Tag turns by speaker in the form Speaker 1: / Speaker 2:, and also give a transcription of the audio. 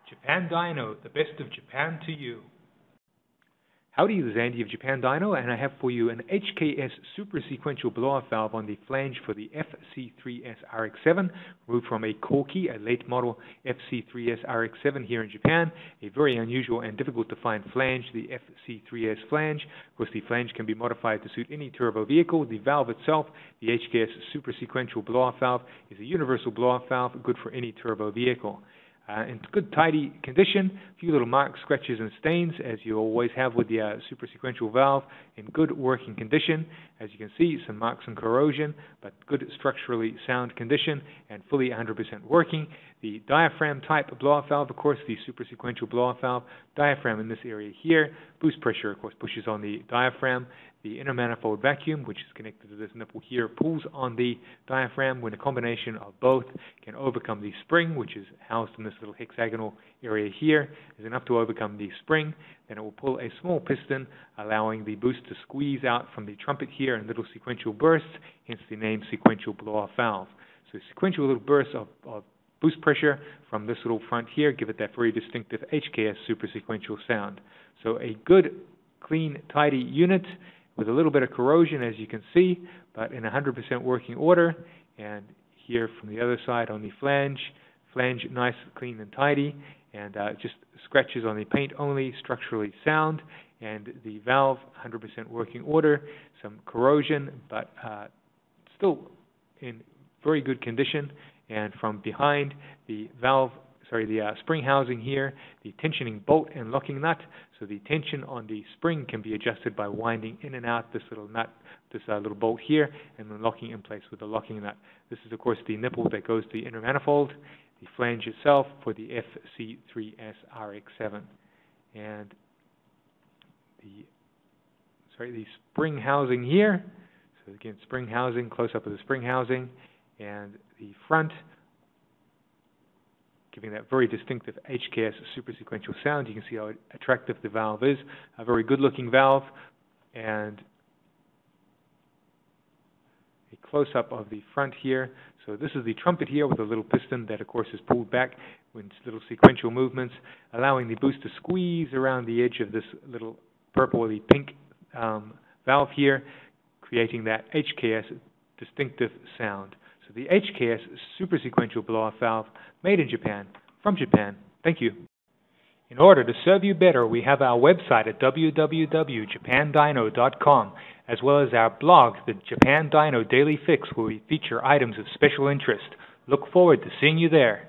Speaker 1: Japan Dyno, the best of Japan to you. Howdy, this is Andy of Japan Dyno, and I have for you an HKS super sequential blow-off valve on the flange for the FC3S RX7, removed from a Corky, a late model FC3S RX7 here in Japan. A very unusual and difficult to find flange, the FC3S flange. Of course, the flange can be modified to suit any turbo vehicle. The valve itself, the HKS super sequential blow-off valve, is a universal blow-off valve, good for any turbo vehicle. In good, tidy condition, a few little marks, scratches, and stains, as you always have with the super sequential valve. In good working condition, as you can see, some marks and corrosion, but good structurally sound condition and fully 100% working. The diaphragm type blow-off valve, of course, the super sequential blow-off valve, diaphragm in this area here. Boost pressure, of course, pushes on the diaphragm. The inner manifold vacuum, which is connected to this nipple here, pulls on the diaphragm when a combination of both can overcome the spring, which is housed in this little hexagonal area here, is enough to overcome the spring. Then it will pull a small piston, allowing the boost to squeeze out from the trumpet here in little sequential bursts, hence the name sequential blow-off valve. So sequential little bursts of boost pressure from this little front here give it that very distinctive HKS super sequential sound. So a good, clean, tidy unit with a little bit of corrosion, as you can see, but in 100% working order. And here from the other side on the flange nice, clean, and tidy, and just scratches on the paint only, structurally sound, and the valve 100% working order, some corrosion, but still in very good condition. And from behind the spring housing here, the tensioning bolt and locking nut. So the tension on the spring can be adjusted by winding in and out this little nut, this little bolt here, and then locking in place with the locking nut. This is, of course, the nipple that goes to the inner manifold, the flange itself for the FC3S RX7. And the spring housing here. So again, spring housing, close up of the spring housing, and the front, giving that very distinctive HKS super sequential sound. You can see how attractive the valve is. A very good looking valve, and a close-up of the front here. So this is the trumpet here with a little piston that, of course, is pulled back with little sequential movements, allowing the boost to squeeze around the edge of this little purple or the pink valve here, creating that HKS distinctive sound. So the HKS super sequential blow-off valve, made in Japan, from Japan. Thank you. In order to serve you better, we have our website at www.japandyno.com, as well as our blog, the Japan Dyno Daily Fix, where we feature items of special interest. Look forward to seeing you there.